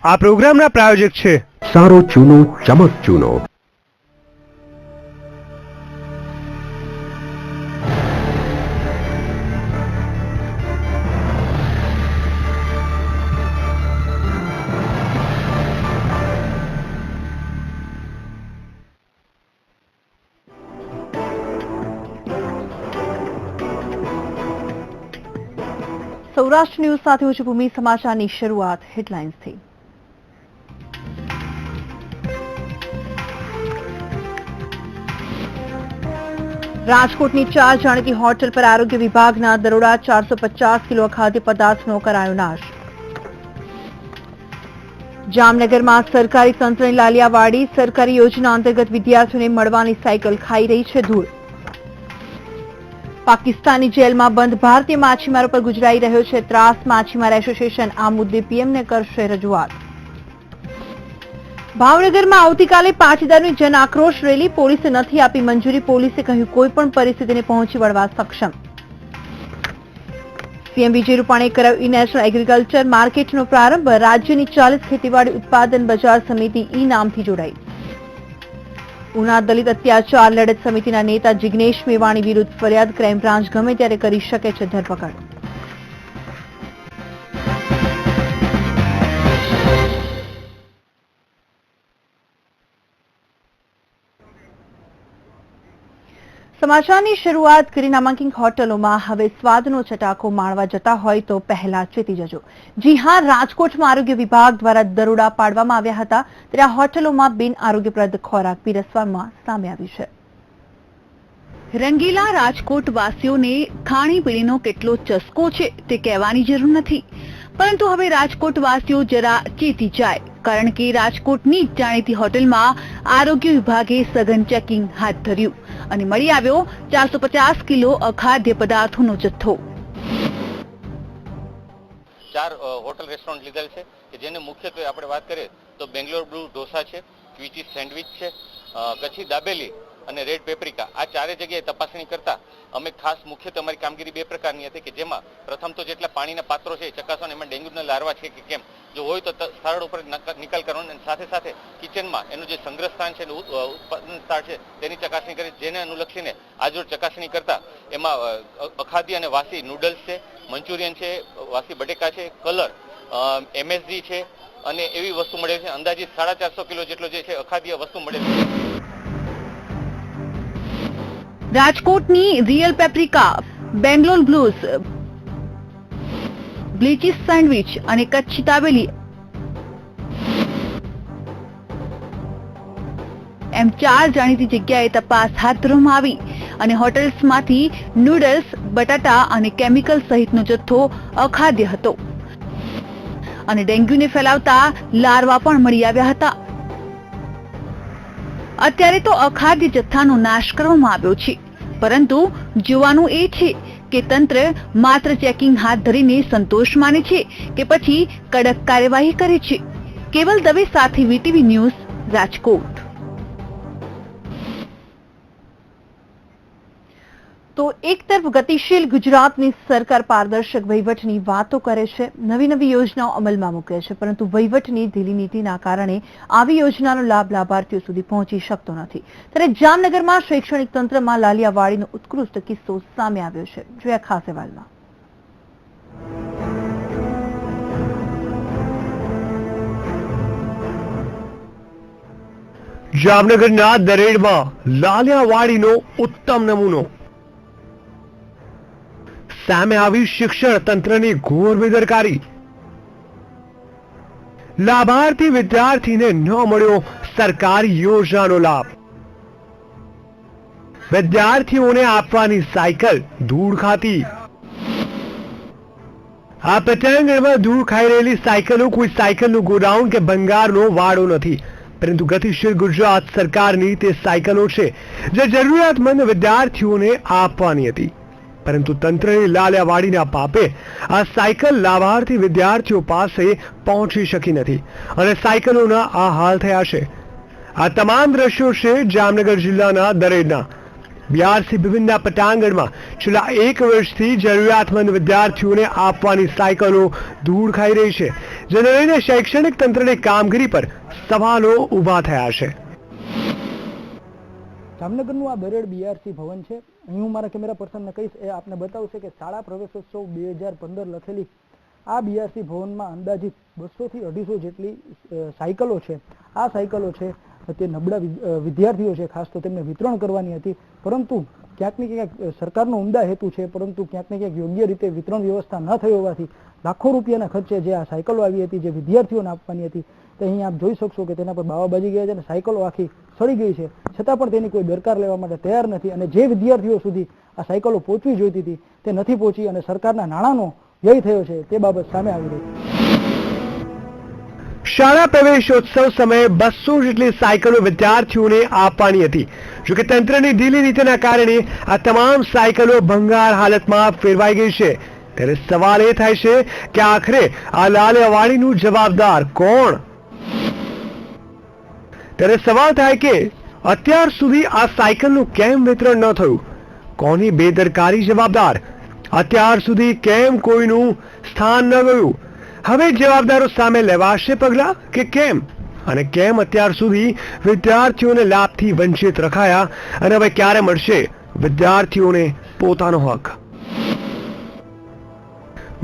આ પ્રોગ્રામના પ્રાયોજક છે સારો ચૂનો ચમક ચૂનો। સૌરાષ્ટ્ર ન્યૂઝ સાથે હું છું ભૂમિ। સમાચારની શરૂઆત હેડલાઇન્સથી। રાજકોટની 4 જાણીતી હોટલ પર આરોગ્ય વિભાગના દરોડા, 450 કિલો અખાદ્ય પદાર્થનો કરાયો નાશ। જામનગરમાં સરકારી તંત્રની લાલિયાવાડી, સરકારી યોજના અંતર્ગત વિદ્યાર્થીઓને મળવાની સાયકલ ખાઈ રહી છે ધૂળ। પાકિસ્તાની જેલમાં બંધ ભારતીય માછીમારો પર ગુજરાઈ રહ્યો છે ત્રાસ, માછીમાર એસોસિએશન આ મુદ્દે પીએમને કરશે રજૂઆત। ભાવનગરમાં આવતીકાલે પાટીદારની જન આક્રોશ રેલી, પોલીસે નથી આપી મંજૂરી, પોલીસે કહ્યું કોઈપણ પરિસ્થિતિને પહોંચી વળવા સક્ષમ। સીએમ વિજય રૂપાણીએ કરાયો ઈ નેશનલ એગ્રીકલ્ચર માર્કેટનો પ્રારંભ, રાજ્યની 40 ખેતીવાડી ઉત્પાદન બજાર સમિતિ ઈ નામથી જોડાઈ। ઉના દલિત અત્યાચાર લડત સમિતિના નેતા જિગ્નેશ મેવાણી વિરુદ્ધ ફરિયાદ, ક્રાઇમ બ્રાન્ચ ગમે ત્યારે કરી શકે છે ધરપકડ। સમાચારની શરૂઆત કરી નામાંકિત હોટલોમાં હવે સ્વાદનો ચટાકો માણવા જતા હોય તો પહેલા ચેતી જજો। જી હા, રાજકોટમાં આરોગ્ય વિભાગ દ્વારા દરોડા પાડવામાં આવ્યા હતા, ત્યારે આ હોટલોમાં બિન આરોગ્યપ્રદ ખોરાક પીરસવામાં સામે આવ્યું છે। રંગીલા રાજકોટ વાસીઓને ખાણીપીણીનો કેટલો ચસ્કો છે તે કહેવાની જરૂર નથી, પરંતુ હવે રાજકોટ વાસીઓ જરા ચેતી જાય, કારણ કે રાજકોટની જાણીતી હોટલમાં આરોગ્ય વિભાગે સઘન ચેકિંગ હાથ ધર્યું અને મળી આવ્યો 450 કિલો અખાદ્ય પદાર્થોનો જથ્થો। 4 હોટલ રેસ્ટોરન્ટ લીધેલ છે કે જેને મુખ્યત્વે આપણે વાત કરીએ તો બેંગ્લોર બ્લુ ઢોસા છે, ક્વિચી સેન્ડવિચ છે, કચ્છી દાબેલી અને રેડ પેપ્રિકા, આ 4 જગ્યાએ તપાસણી કરતા અમે ખાસ મુખ્યત્વે અમારી કામગીરી 2 પ્રકારની હતી કે જેમાં પ્રથમ તો જેટલા પાણીના પાત્રો છે ચકાસવાના, એમાં ડેન્ગ્યુના લાર્વા છે કે કેમ, જો હોય તો સ્થળ ઉપર નિકાલ કરવાનો અને સાથે સાથે કિચનમાં એનું જે સંગ્રહ સ્થાન છે, ઉત્પાદન સ્થળ છે તેની ચકાસણી કરી, જેને અનુલક્ષીને આજરોજ ચકાસણી કરતા એમાં અખાદ્ય અને વાસી નૂડલ્સ છે, મંચુરિયન છે, વાસી બટેકા છે, કલર, એમએસજી છે અને એવી વસ્તુ મળે છે। અંદાજિત 450 કિલો જેટલો જે છે અખાદ્ય વસ્તુ મળે છે। રાજકોટની રિયલ પેપ્રિકા, બેંગ્લોર બ્લુઝ, બ્લીચીસ સેન્ડવિચ અને કચ્છી દાબેલી એમ 4 જાણીતી જગ્યાએ તપાસ હાથ ધરવામાં આવી અને હોટેલ્સમાંથી નૂડલ્સ, બટાટા અને કેમિકલ સહિતનો જથ્થો અખાદ્ય હતો અને ડેન્ગ્યુને ફેલાવતા લાર્વા પણ મળી આવ્યા હતા। અત્યારે તો અખાદ્ય જથ્થાનો નાશ કરવામાં આવ્યો છે, પરંતુ જોવાનું એ છે કે તંત્ર માત્ર ચેકિંગ હાથ ધરીને સંતોષ માને છે કે પછી કડક કાર્યવાહી કરે છે। કેવલ દવે સાથે વીટીવી ન્યૂઝ, રાજકોટ। તો એક તરફ ગતિશીલ ગુજરાતની સરકાર પારદર્શક વહીવટની વાતો કરે છે, નવી નવી યોજનાઓ અમલમાં મૂકે છે, પરંતુ વહીવટની ઢીલી નીતિના કારણે આવી યોજનાનો લાભ લાભાર્થીઓ સુધી પહોંચી શકતો નથી। ત્યારે જામનગરમાં શૈક્ષણિક તંત્રમાં લાલિયાવાડીનો ઉત્કૃષ્ટ કિસ્સો સામે આવ્યો છે, જોયા ખાસ અહેવાલમાં। જામનગરના દરેડમાં લાલિયાવાડીનો ઉત્તમ નમૂનો। સામે આવી શિક્ષણ તંત્રની ઘોર બેદરકારી। લાભાર્થી વિદ્યાર્થીને ન મળ્યો સરકારી યોજનાનો લાભ। વિદ્યાર્થીઓને આપવાની સાયકલ ધૂળ ખાતી। આ પતંગમાં ધૂળ ખાઈ રહેલી સાયકલો કોઈ સાયકલનું ગોડાઉન કે ભંગારનો વાડો નથી, પરંતુ ગતિશીલ ગુજરાત સરકારની તે સાયકલો છે જે જરૂરિયાતમંદ વિદ્યાર્થીઓને આપવાની હતી, પરંતુ તંત્રની લાલિયાવાડીના પાપે આ સાયકલ લાભાર્થી વિદ્યાર્થીઓ પાસે પહોંચી શકી નથી અને સાયકલોના આ હાલ થયા છે। આ તમામ દ્રશ્યો છે જામનગર જિલ્લાના દરેડના। બીઆરસી ભિવંડા પટાંગણમાં છેલ્લા 1 વર્ષથી જરૂરિયાતમંદ વિદ્યાર્થીઓને આપવાની સાયકલો ધૂળ ખાઈ રહી છે, જેને લઈને શૈક્ષણિક તંત્રની કામગીરી પર સવાલો ઊભા થયા છે. જામનગરનું આ બેરેડ બીઆરસી ભવન છે. અહીં હું મારા કેમેરા પર્સનને કહીશ, એ આપને બતાવશે કે શાળા પ્રવેશોત્સવ 2015 લખેલી આ બીઆરસી ભવનમાં અંદાજિત 200 થી 250 જેટલી સાયકલો છે. આ સાયકલો છે તે નબળા વિદ્યાર્થીઓ છે, ખાસ તો તેમને વિતરણ કરવાની હતી, પરંતુ ક્યાંક ને ક્યાંક સરકારનો ઉમદા હેતુ છે, પરંતુ ક્યાંક ને ક્યાંક યોગ્ય રીતે વિતરણ વ્યવસ્થા ન થઈ હોવાથી લાખો રૂપિયાના ખર્ચે જે આ સાયકલો આવી હતી, જે વિદ્યાર્થીઓને આપવાની હતી, તે અહીં આપ જોઈ શકશો કે તેના પર બાવા બાજી ગયા છે અને સાયકલો આખી સડી ગઈ છે, છતાં પણ તેની કોઈ દરકાર લેવા માટે તૈયાર નથી. અને જે વિદ્યાર્થીઓ સુધી આ સાયકલો પહોંચવી જોઈતી હતી તે નથી પહોંચી અને સરકારના નાણાંનો વ્યય થયો છે, તે બાબત સામે આવી રહી છે. શાળા પ્રવેશોત્સવ સમયે 200 જેટલી સાયકલો વિદ્યાર્થીઓને આપવાની હતી. જોકે તંત્રની ઢીલી નીતિના કારણે આ તમામ સાયકલો ભંગાર હાલતમાં ફેરવાઈ ગઈ છે. ત્યારે સવાલ એ થાય છે કે આખરે આ લાલિયાવાડીનું જવાબદાર કોણ? ત્યારે સવાલ થાય કે અત્યાર સુધી આ સાયકલનું કેમ વિતરણ ન થયું? કોની બેદરકારી જવાબદાર? અત્યાર સુધી કેમ કોઈનું સ્થાન ન ગયું? હવે જવાબદારો સામે લેવાશે પગલા કે કેમ? અને કેમ અત્યાર સુધી વિદ્યાર્થીઓને લાભથી વંચિત રખાયા અને હવે ક્યારે મળશે વિદ્યાર્થીઓને પોતાનો હક?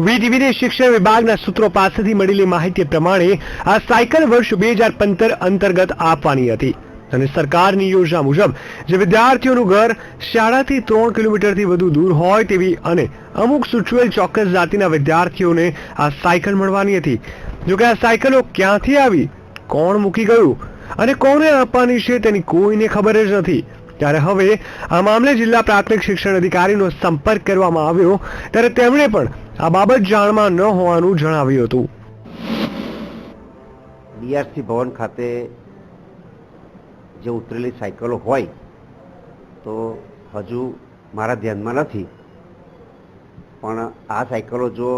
વીટીવીને શિક્ષણ વિભાગના સૂત્રો પાસેથી મળેલી માહિતી પ્રમાણે આ સાયકલ વર્ષ 2015 અંતર્ગત આપવાની હતી અને સરકારની યોજના મુજબ જે વિદ્યાર્થીઓનું ઘર શાળાથી 3 કિલોમીટરથી વધુ દૂર હોય તેવી અને અમુક સૂચવેલ ચોક્કસ જાતિના વિદ્યાર્થીઓને આ સાયકલ મળવાની હતી. જોકે આ સાયકલો ક્યાંથી આવી, કોણ મૂકી ગયું અને કોને આપવાની છે તેની કોઈને ખબર જ નથી. ત્યારે હવે આ મામલે જિલ્લા પ્રાથમિક શિક્ષણ અધિકારીનો સંપર્ક કરવામાં આવ્યો ત્યારે તેમણે પણ આ બાબત જાણમાં ન હોવાનું જણાવ્યું હતું. બીઆરસી ભવન ખાતે જે ઉતરેલી સાયકલો હોય તો હજુ મારા ધ્યાનમાં નથી, પણ આ સાયકલો જો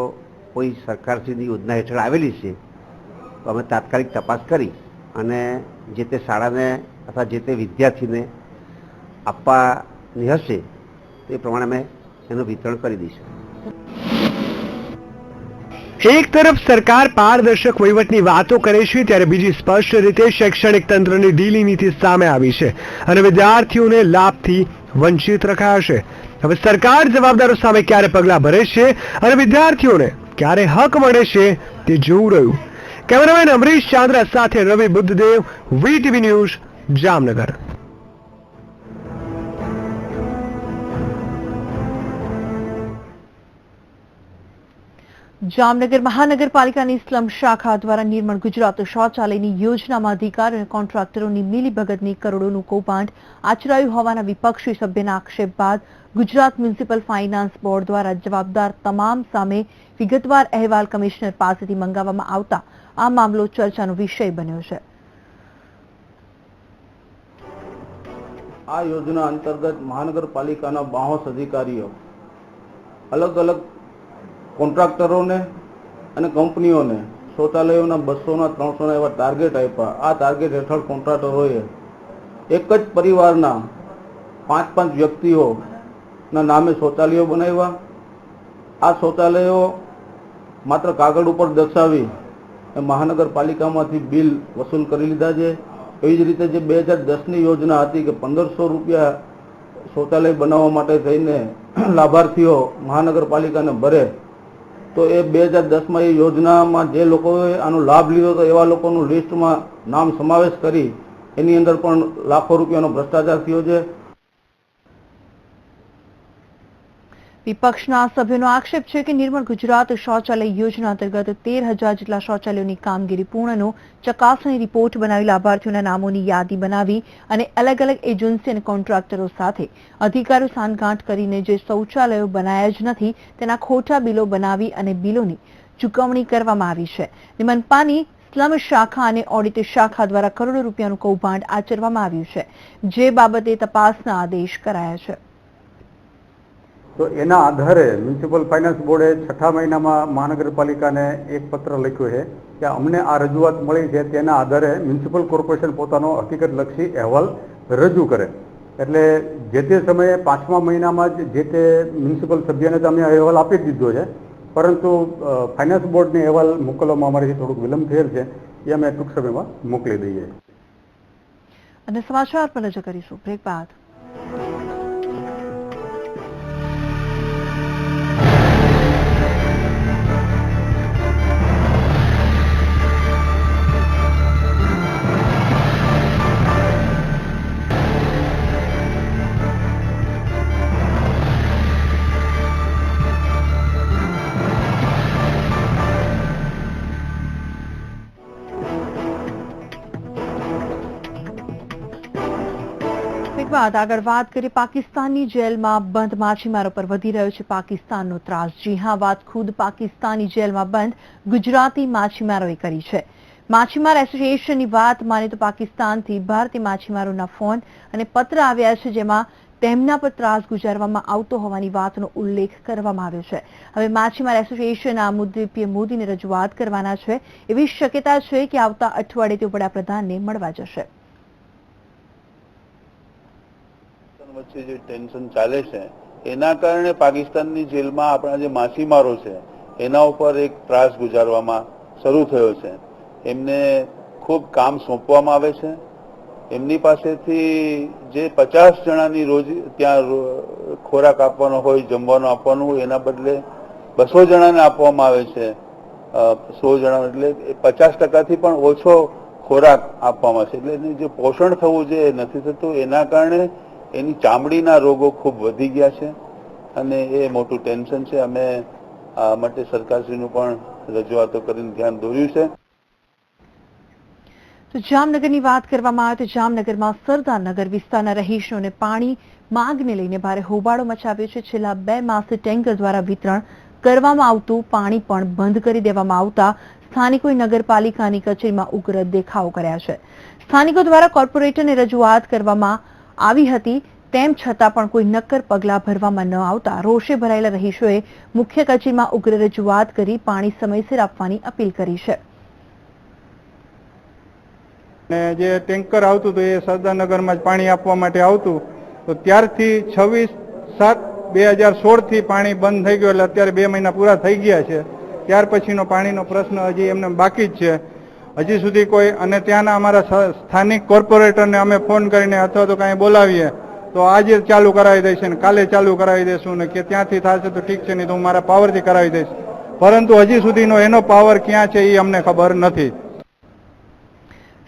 કોઈ સરકારશ્રીની યોજના હેઠળ આવેલી છે તો અમે તાત્કાલિક તપાસ કરી અને જે તે શાળાને અથવા જે તે વિદ્યાર્થીને આપવાની હશે તે પ્રમાણે અમે એનું વિતરણ કરી દઈશું. એક તરફ સરકાર પારદર્શક વહીવટની વાતો કરે છે ત્યારે બીજી સ્પષ્ટ રીતે શૈક્ષણિક તંત્રની ઢીલી નીતિ સામે આવી છે અને વિદ્યાર્થીઓને લાભથી વંચિત રખાયા છે. હવે સરકાર જવાબદારો સામે ક્યારે પગલાં ભરે છે અને વિદ્યાર્થીઓને ક્યારે હક મળે છે તે જોવું રહ્યું. કેમેરામેન અમરીશ ચાંદ્રા સાથે રવિ બુદ્ધદેવ, વીટીવી ન્યૂઝ, જામનગર. જામનગર મહાનગરપાલિકાની સ્લમ શાખા દ્વારા નિર્મળ ગુજરાત શૌચાલયની યોજનામાં અધિકારી અને કોન્ટ્રાક્ટરોની મિલીભગતની કરોડોનું કૌભાંડ આચરાયું હોવાના વિપક્ષી સભ્યના આક્ષેપ બાદ ગુજરાત મ્યુનિસિપલ ફાઇનાન્સ બોર્ડ દ્વારા જવાબદાર તમામ સામે વિગતવાર અહેવાલ કમિશનર પાસેથી મંગાવવામાં આવતા આ મામલો ચર્ચાનો વિષય બન્યો છે. આ યોજના અંતર્ગત મહાનગરપાલિકાના 62 અધિકારીઓ અલગ અલગ કોન્ટ્રાક્ટરોને અને કંપનીઓને શૌચાલયોના 200ના 300ના એવા ટાર્ગેટ આપ્યા. આ ટાર્ગેટ હેઠળ કોન્ટ્રાક્ટરોએ એક જ પરિવારના 5-5 વ્યક્તિઓના નામે શૌચાલયો બનાવ્યા. આ શૌચાલયો માત્ર કાગળ ઉપર દર્શાવી મહાનગરપાલિકામાંથી બિલ વસૂલ કરી લીધા છે. એવી જ રીતે જે 2010ની યોજના હતી કે 1500 રૂપિયા શૌચાલય બનાવવા માટે થઈને લાભાર્થીઓ મહાનગરપાલિકાને ભરે, તો એ 2010માં એ યોજનામાં જે લોકોએ આનો લાભ લીધો હતો એવા લોકોનું લિસ્ટમાં નામ સમાવેશ કરી એની અંદર પણ લાખો રૂપિયાનો ભ્રષ્ટાચાર થયો છે. વિપક્ષના સભ્યોનો આક્ષેપ છે કે નિર્મળ ગુજરાત શૌચાલય યોજના અંતર્ગત 13,000 જેટલા શૌચાલયોની કામગીરી પૂર્ણનો ચકાસણી રિપોર્ટ બનાવી લાભાર્થીઓના નામોની યાદી બનાવી અને અલગ અલગ એજન્સી અને કોન્ટ્રાક્ટરો સાથે અધિકારીઓ સાંઠગાંઠ કરીને જે શૌચાલયો બનાયા જ નથી તેના ખોટા બિલો બનાવી અને બિલોની ચૂકવણી કરવામાં આવી છે. મનપાની સ્લમ શાખા અને ઓડિટ શાખા દ્વારા કરોડો રૂપિયાનું કૌભાંડ આચરવામાં આવ્યું છે, જે બાબતે તપાસના આદેશ કરાયા છે. તો એના આધારે મ્યુનિસિપલ ફાઇનાન્સ બોર્ડે 6ઠા મહિનામાં મહાનગરપાલિકાને એક પત્ર લખ્યો છે કે અમને આ રજૂઆત મળી છે, તેના આધારે મ્યુનિસિપલ કોર્પોરેશન પોતાનો હકીકતલક્ષી અહેવાલ રજૂ કરે. એટલે જે તે સમયે 5મા મહિનામાં જ જે તે મ્યુનિસિપલ સભ્યને તો અમે અહેવાલ આપી જ દીધો છે, પરંતુ ફાઇનાન્સ બોર્ડને અહેવાલ મોકલવામાં અમારાથી થોડુંક વિલંબ થયેલ છે, એ અમે ટૂંક સમયમાં મોકલી દઈએ. અને સમાચાર પર નજર કરીશું બ્રેક બાદ. બાદ આગળ વાત કરીએ પાકિસ્તાનની જેલમાં બંધ માછીમારો પર વધી રહ્યો છે પાકિસ્તાનનો ત્રાસ. જી હા, વાત ખુદ પાકિસ્તાની જેલમાં બંધ ગુજરાતી માછીમારોએ કરી છે. માછીમાર એસોસિએશનની વાત માને તો પાકિસ્તાનથી ભારતીય માછીમારોના ફોન અને પત્ર આવ્યા છે, જેમાં તેમના પર ત્રાસ ગુજારવામાં આવતો હોવાની વાતનો ઉલ્લેખ કરવામાં આવ્યો છે. હવે માછીમાર એસોસિએશન આ મુદ્દે પીએમ મોદીને રજૂઆત કરવાના છે. એવી શક્યતા છે કે આવતા અઠવાડિયે તેઓ વડાપ્રધાનને મળવા જશે. વચ્ચે જે ટેન્શન ચાલે છે એના કારણે પાકિસ્તાનની જેલમાં આપણા જે માછીમારો છે એના ઉપર એક ત્રાસ ગુજારવામાં શરૂ થયો છે. એમને ખૂબ કામ સોંપવામાં આવે છે. એમની પાસેથી જે 50 જણાની રોજ ત્યાં ખોરાક આપવાનો હોય, જમવાનું આપવાનું હોય, એના બદલે 200 જણાને આપવામાં આવે છે. 100 જણા એટલે 50%થી પણ ઓછો ખોરાક આપવામાં છે. એટલે એનું જે પોષણ થવું જોઈએ એ નથી થતું. એના કારણે એની ચામડીના રોગો ખૂબ વધી ગયા છે અને એ મોટું ટેન્શન છે. અમે આ માટે સરકારશ્રીનું પણ રજૂઆતો કરીને ધ્યાન દોર્યું છે. તો જામનગરની વાત કરવામાં આવે તો જામનગરમાં સરદારનગર વિસ્તારના રહીશોને પાણી માંગને લઈને ભારે હોબાળો મચાવ્યો છે. છેલ્લા 2 માસથી ટેન્કર દ્વારા વિતરણ કરવામાં આવતું પાણી પણ બંધ કરી દેવામાં આવતા સ્થાનિકોએ નગરપાલિકાની કચેરીમાં ઉગ્ર દેખાવો કર્યા છે. સ્થાનિકો દ્વારા કોર્પોરેટરને રજૂઆત કરવામાં આવી હતી, તેમ છતાં પણ કોઈ નક્કર પગલાં ભરવામાં ન આવતા રોષે ભરાયેલા રહીશોએ મુખ્ય કચેરીમાં ઉગ્ર રજૂઆત કરી પાણી સમયસર આપવાની અપીલ કરી છે. જે ટેન્કર આવતું હતું એ સરદારનગરમાં જ પાણી આપવા માટે આવતું, તો ત્યારથી 26/7/2016 થી પાણી બંધ થઈ ગયું. એટલે અત્યારે 2 મહિના પૂરા થઈ ગયા છે. ત્યાર પછીનો પાણીનો પ્રશ્ન હજી એમને બાકી જ છે. હજી સુધી કોઈ, અને ત્યાંના અમારા સ્થાનિક કોર્પોરેટરને અમે ફોન કરીને અથવા તો કાંઈ બોલાવીએ તો આજે ચાલુ કરાવી દઈશ ને કાલે ચાલુ કરાવી દઈશું ને કે ત્યાંથી થશે તો ઠીક છે, નહીં તો હું મારા પાવરથી કરાવી દઈશ. પરંતુ હજી સુધીનો એનો પાવર ક્યાં છે એ અમને ખબર નથી.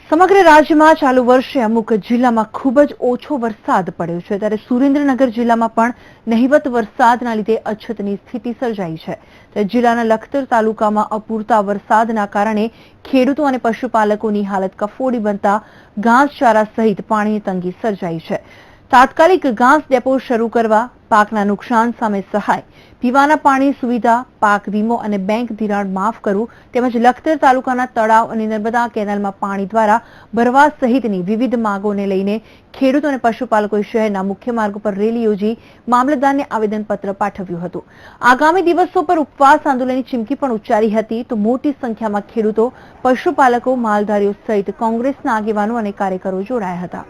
સમગ્ર રાજ્યમાં ચાલુ વર્ષે અમુક જિલ્લામાં ખૂબ જ ઓછો વરસાદ પડ્યો છે, ત્યારે સુરેન્દ્રનગર જિલ્લામાં પણ નહિવત વરસાદના લીધે અછતની સ્થિતિ સર્જાઈ છે. ત્યારે જિલ્લાના લખતર તાલુકામાં અપૂરતા વરસાદના કારણે ખેડૂતો અને પશુપાલકોની હાલત કફોડી બનતા ઘાસચારા સહિત પાણીની તંગી સર્જાઈ છે. તાત્કાલિક ઘાસ ડેપો શરૂ કરવા, પાકના નુકસાન સામે સહાય, પીવાના પાણી સુવિધા, પાક વીમો અને બેંક ધિરાણ માફ કરવું તેમજ લખતર તાલુકાના તળાવ અને નર્મદા કેનાલમાં પાણી દ્વારા ભરવા સહિતની વિવિધ માંગોને લઈને ખેડૂતો અને પશુપાલકોએ શહેરના મુખ્ય માર્ગો પર રેલી યોજી મામલતદારને આવેદનપત્ર પાઠવ્યું હતું. આગામી દિવસો પર ઉપવાસ આંદોલનની ચીમકી પણ ઉચ્ચારી હતી. તો મોટી સંખ્યામાં ખેડૂતો, પશુપાલકો, માલધારીઓ સહિત કોંગ્રેસના આગેવાનો અને કાર્યકરો જોડાયા હતા.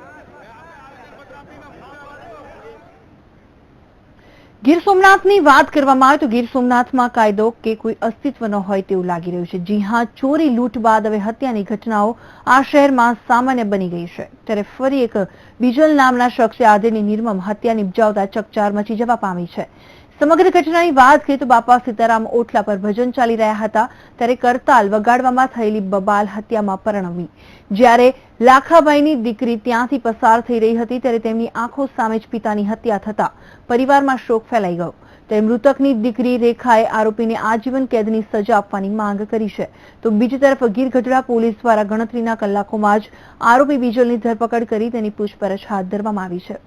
ગીર સોમનાથની વાત કરવામાં આવે તો ગીર સોમનાથમાં કાયદો કે કોઈ અસ્તિત્વ ન હોય તેવું લાગી રહ્યું છે. જી હા, ચોરી લૂંટ બાદ હવે હત્યાની ઘટનાઓ આ શહેરમાં સામાન્ય બની ગઈ છે. ત્યારે ફરી એક બીજલ નામના શખ્સે આધેડની નિર્મમ હત્યા નિપજાવતા ચકચાર મચી જવા પામી છે. સમગ્ર ઘટનાની વાત કરીએ તો બાપા સીતારામ ઓટલા પર ભજન ચાલી રહ્યા હતા ત્યારે કરતાલ વગાડવામાં થયેલી બબાલ હત્યામાં પરિણમી. જ્યારે લાખાભાઈની દીકરી ત્યાંથી પસાર થઈ રહી હતી ત્યારે તેમની આંખો સામે જ પિતાની હત્યા થતા પરિવારમાં શોક ફેલાઈ ગયો. ત્યારે મૃતકની દીકરી રેખાએ આરોપીને આજીવન કેદની સજા આપવાની માંગ કરી છે. તો બીજી તરફ ગીર ગઢડા પોલીસ દ્વારા ગણતરીના કલાકોમાં જ આરોપી બીજલની ધરપકડ કરી તેની પૂછપરછ હાથ ધરવામાં આવી છે.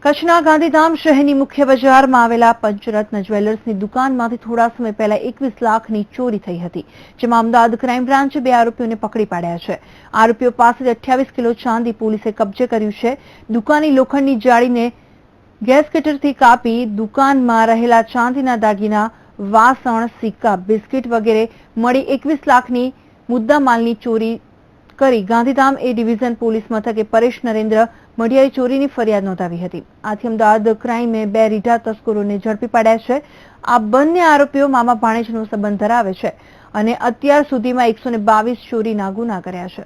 કચ્છના ગાંધીધામ શહેરની મુખ્ય બજારમાં આવેલા પંચરત્ન જ્વેલર્સની દુકાનમાંથી થોડા સમય પહેલા 21 લાખની ચોરી થઈ હતી, જેમાં અમદાવાદ ક્રાઇમ બ્રાન્ચે 2 આરોપીઓને પકડી પાડ્યા છે. આરોપીઓ પાસેથી 28 કિલો ચાંદી પોલીસે કબજે કર્યું છે. દુકાનની લોખંડની જાળીને ગેસ કટરથી કાપી દુકાનમાં રહેલા ચાંદીના દાગીના, વાસણ, સિક્કા, બિસ્કિટ વગેરે મળી 21 લાખની મુદ્દામાલની ચોરી કરી ગાંધીધામ એ ડિવિઝન પોલીસ મથકે પરેશ નરેન્દ્ર મઢિયાએ ચોરીની ફરિયાદ નોંધાવી હતી. આથી અમદાવાદ ક્રાઇમે 2 રીઢા તસ્કરોને ઝડપી પાડ્યા છે. આ બંને આરોપીઓ મામા ભાણેજનો સંબંધ ધરાવે છે અને અત્યાર સુધીમાં 122 ચોરીના ગુના કર્યા છે.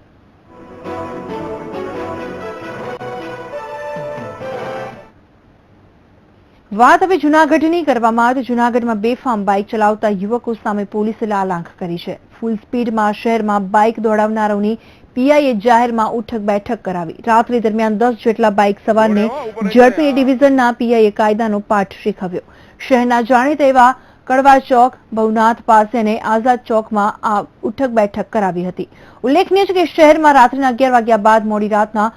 વાત હવે જૂનાગઢની કરવામાં આવે તો જૂનાગઢમાં બેફામ બાઇક ચલાવતા યુવકો સામે પોલીસે લાલાંક કરી છે. ફૂલ સ્પીડમાં શહેરમાં બાઇક દોડાવનારાઓની પીઆઈએ જાહેરમાં ઉઠક બેઠક કરાવી. રાત્રિ દરમિયાન 10 જેટલા બાઇક સવારને ઝડપી ડિવિઝનના પીઆઈએ કાયદાનો પાઠ શીખવ્યો. શહેરના જાણીતા એવા કડવા ચોક, ભવનાથ પાસે અને આઝાદ ચોકમાં આ ઉઠક બેઠક કરાવી હતી. ઉલ્લેખનીય છે કે શહેરમાં રાત્રિના 11 વાગ્યા બાદ મોડી રાતના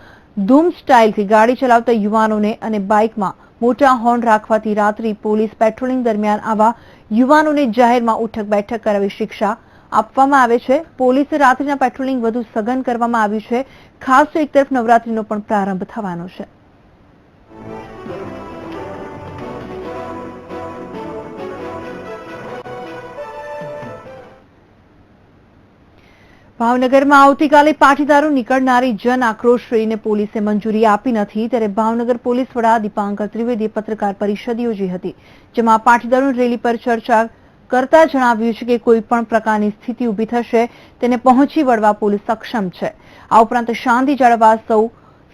ધૂમ સ્ટાઇલથી ગાડી ચલાવતા યુવાનોને અને બાઇકમાં મોટા હોર્ન રાખવાથી રાત્રિ પોલીસ પેટ્રોલિંગ દરમિયાન આવા યુવાનોને જાહેરમાં ઉઠક બેઠક કરાવી શિક્ષા આપવામાં આવે છે. પોલીસે રાત્રિના પેટ્રોલિંગ વધુ સઘન કરવામાં આવ્યું છે. ખાસ તો એક તરફ નવરાત્રીનો પણ પ્રારંભ થવાનો છે. ભાવનગરમાં આવતીકાલે પાટીદારો નીકળનારી જન આક્રોશ રેલીને પોલીસે મંજૂરી આપી નથી. ત્યારે ભાવનગર પોલીસ વડા દીપાંકર ત્રિવેદીએ પત્રકાર પરિષદ યોજી હતી, જેમાં પાટીદારોની રેલી પર ચર્ચા કરતા જણાવ્યું છે કે કોઈ પણ પ્રકારની સ્થિતિ ઊભી થશે તેને પહોંચી વળવા પોલીસ સક્ષમ છે. આ ઉપરાંત શાંતિ જાળવવા સૌ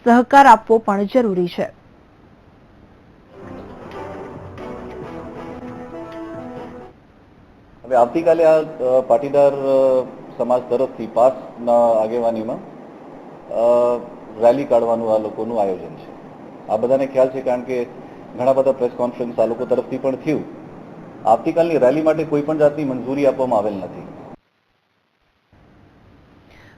સહકાર આપવો પણ જરૂરી છે. હવે આવતીકાલે આ પાટીદાર સમાજ તરફથી પાસના આગેવાનીમાં રેલી કાઢવાનું આ લોકોનું આયોજન છે. આ બધાને ખ્યાલ છે, કારણ કે ઘણા બધા પ્રેસ કોન્ફરન્સ આ લોકો તરફથી પણ થયું. આવતીકાલની રેલી માટે કોઈ પણ જાતની મંજૂરી આપવામાં આવેલ નથી.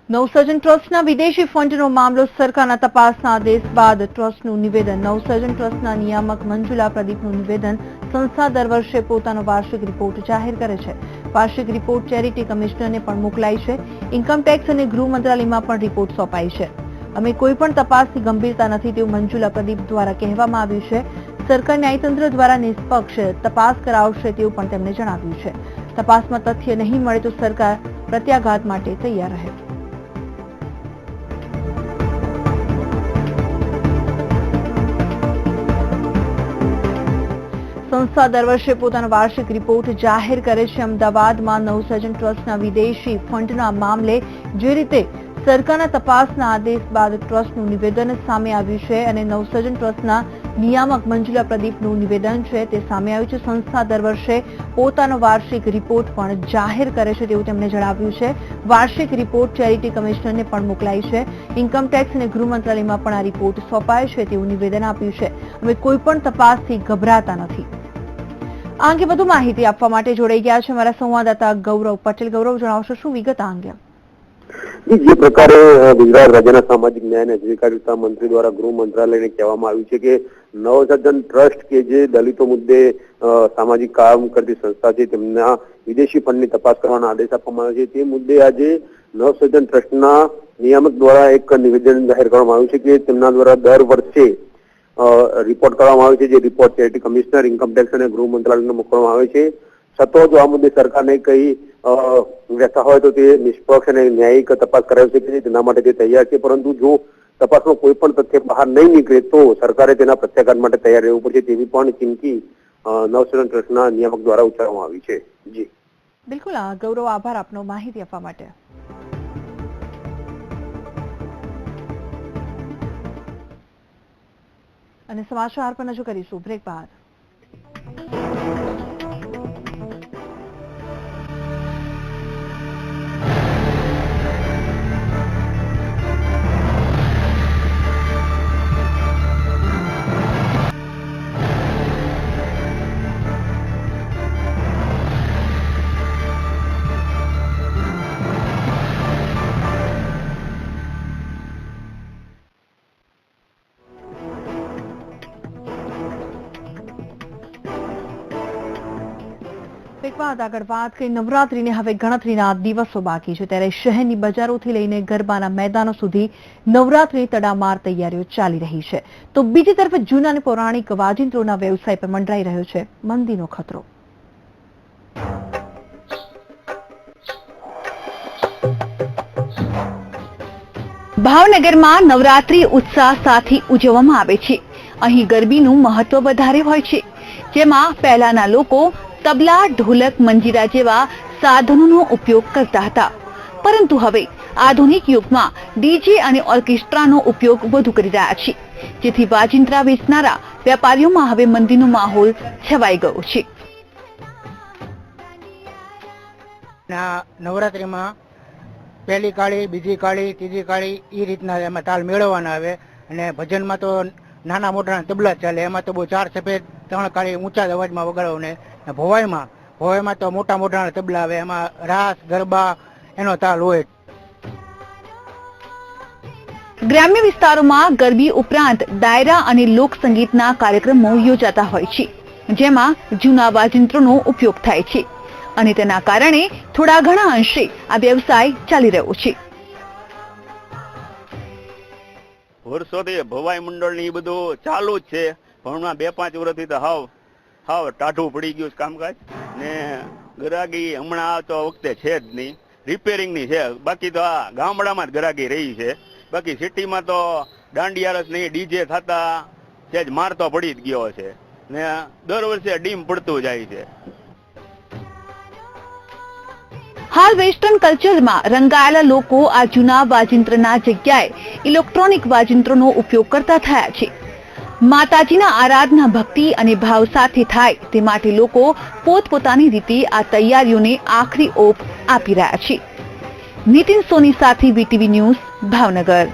નવસર્જન ટ્રસ્ટના વિદેશી ફંડનો મામલો સરકારના તપાસના આદેશ બાદ ટ્રસ્ટનું નિવેદન. નવસર્જન ટ્રસ્ટના નિયામક મંજુલા પ્રદીપનું નિવેદન. સંસ્થા દર વર્ષે પોતાનો વાર્ષિક રિપોર્ટ જાહેર કરે છે. વાર્ષિક રિપોર્ટ ચેરિટી કમિશનરને પણ મોકલાય છે. ઇન્કમટેક્સ અને ગૃહ મંત્રાલયમાં પણ રિપોર્ટ સોંપાય છે. અમે કોઈ પણ તપાસની ગંભીરતા નથી તેવું મંજુલા પ્રદીપ દ્વારા કહેવામાં આવ્યું છે. સરકાર ન્યાયતંત્ર દ્વારા નિષ્પક્ષ તપાસ કરાવશે તેવું પણ તેમણે જણાવ્યું છે. તપાસમાં તથ્ય નહીં મળે તો સરકાર પ્રત્યાઘાત માટે તૈયાર રહે. સંસ્થા દર વર્ષે પોતાનો વાર્ષિક રિપોર્ટ જાહેર કરે છે. અમદાવાદમાં નવસર્જન ટ્રસ્ટના વિદેશી ફંડના મામલે જે રીતે સરકારના તપાસના આદેશ બાદ ટ્રસ્ટનું નિવેદન સામે આવ્યું છે અને નવસર્જન ટ્રસ્ટના નિયામક મંજુલા પ્રદીપનું નિવેદન છે તે સામે આવ્યું છે. સંસ્થા દર વર્ષે પોતાનો વાર્ષિક રિપોર્ટ પણ જાહેર કરે છે તેવું તેમણે જણાવ્યું છે. વાર્ષિક રિપોર્ટ ચેરિટી કમિશનરને પણ મોકલાય છે. ઇન્કમટેક્સ અને ગૃહ મંત્રાલયમાં પણ આ રિપોર્ટ સોંપાય છે તેવું નિવેદન આપ્યું છે. અમે કોઈ પણ તપાસથી ગભરાતા નથી. આ અંગે વધુ માહિતી આપવા માટે જોડાઈ ગયા છે અમારા સંવાદદાતા ગૌરવ પટેલ. ગૌરવ, જણાવશો શું વિગત આ અંગે? જે પ્રકારે ગુજરાત રાજ્યના સામાજિક ન્યાય અને અધિકારીતા મંત્રી દ્વારા ગૃહ મંત્રાલયને કહેવામાં આવ્યું છે કે નવસર્જન ટ્રસ્ટ કે જે દલિતો મુદ્દે સામાજિક કામ કરતી સંસ્થા છે તેમના વિદેશી ફંડની તપાસ કરવાનો આદેશ આપવામાં આવ્યો છે. તે મુદ્દે આજે નવસર્જન ટ્રસ્ટના નિયામક દ્વારા એક નિવેદન જાહેર કરવામાં આવ્યું છે કે તેમના દ્વારા દર વર્ષે રિપોર્ટ કરવામાં આવે છે. જે રિપોર્ટ ચેરિટી કમિશનર, ઇન્કમટેક્સ અને ગૃહ મંત્રાલયને મોકલવામાં આવે છે. છતાં જો આ મુદ્દે સરકારને કઈ વ્યથા હોય તો તે નિષ્પક્ષ અને ન્યાયિક તપાસ કરાવી શકે છે, તેના માટે તે તૈયાર છે. પરંતુ જો તપાસમાં કોઈ પણ તથ્ય બહાર નહીં નીકળે તો સરકારે તેના પ્રત્યાઘાત માટે તૈયાર રહેવું પડશે તેવી પણ ચીમકી નવસર્જન ટ્રસ્ટના નિયામક દ્વારા ઉચ્ચારવામાં આવી છે. જી બિલકુલ ગૌરવ, આભાર આપનો માહિતી આપવા માટે. અને સમાચાર પર નજર કરીશું બ્રેક બાદ. આગળ વાત કરી નવરાત્રીને હવે ગણતરીના દિવસો બાકી છે, ત્યારે શહેરની બજારોથી લઈને ગરબાના મેદાનો સુધી નવરાત્રી તડામાર તૈયારીઓ ચાલી રહી છે. તો બીજી તરફ જૂના અને પૌરાણિક વાજિંત્રોના વ્યવસાય પર મંડરાઈ રહ્યો છે મંદીનો ખતરો. ભાવનગરમાં નવરાત્રી ઉત્સાહ સાથે ઉજવવામાં આવે છે. અહીં ગરબીનું મહત્વ વધારે હોય છે, જેમાં પહેલાના લોકો તબલા, ઢોલક, મંજીરા જેવા સાધનોનો ઉપયોગ કરતા હતા, પરંતુ હવે આધુનિક યુગમાં ડીજે અને ઓર્કેસ્ટ્રાનો ઉપયોગ વધુ કરી રહ્યા છે, જેથી વાજિંત્રા વેચનારા વેપારીઓમાં હવે મંદીનો માહોલ છવાઈ ગયો છે. નવરાત્રીમાં પહેલી કાળી, બીજી કાળી, ત્રીજી કાળી એ રીતના એમાં તાલ મેળવવાના આવે. અને ભજનમાં તો નાના મોટા તબલા ચાલે, એમાં તો બહુ 4 સફેદ 3 કાળી ઊંચા અવાજમાં વગાડવાને. ભવાઈમાં તો મોટા મોટા તબલા આવે, એમાં રાસ ગરબા એનો તાલ હોય. ગ્રામ્ય વિસ્તારોમાં ગરબી ઉપરાંત ડાયરા અને લોક સંગીતના કાર્યક્રમો યોજાતા હોય છે, જેમાં જૂના વાજિંત્રોનો ઉપયોગ થાય છે અને તેના કારણે થોડા ઘણા અંશે આ વ્યવસાય ચાલી રહ્યો છે. વર્ષોથી ભવાઈ મંડળ ની બધું ચાલુ જ છે, પણ 2-5 વર્ષથી તો હાવ ટાઢું પડી ગયું કામકાજ ને ગરાગી હમણાં તો વખતે છે જ નહીં. રિપેરિંગ ની છે, બાકી તો આ ગામડામાં જ ગરાગી રહી છે. બાકી સિટીમાં તો દાંડિયા રસ નહીં, ડીજે થતા છે જ માર તો પડી જ ગયો છે ને દર વર્ષે ડીમ પડતું જાય છે. હાલ વેસ્ટર્ન કલ્ચરમાં રંગાયેલા લોકો આ જૂના વાજિંત્રના જગ્યાએ ઇલેક્ટ્રોનિક વાજિંત્રોનો ઉપયોગ કરતા થયા છે. માતાજીના આરાધના ભક્તિ અને ભાવ સાથે થાય તે માટે લોકો પોતપોતાની રીતે આ તૈયારીઓને આખરી ઓપ આપી રહ્યા છે. નીતિન સોની સાથે VTV ન્યૂઝ, ભાવનગર.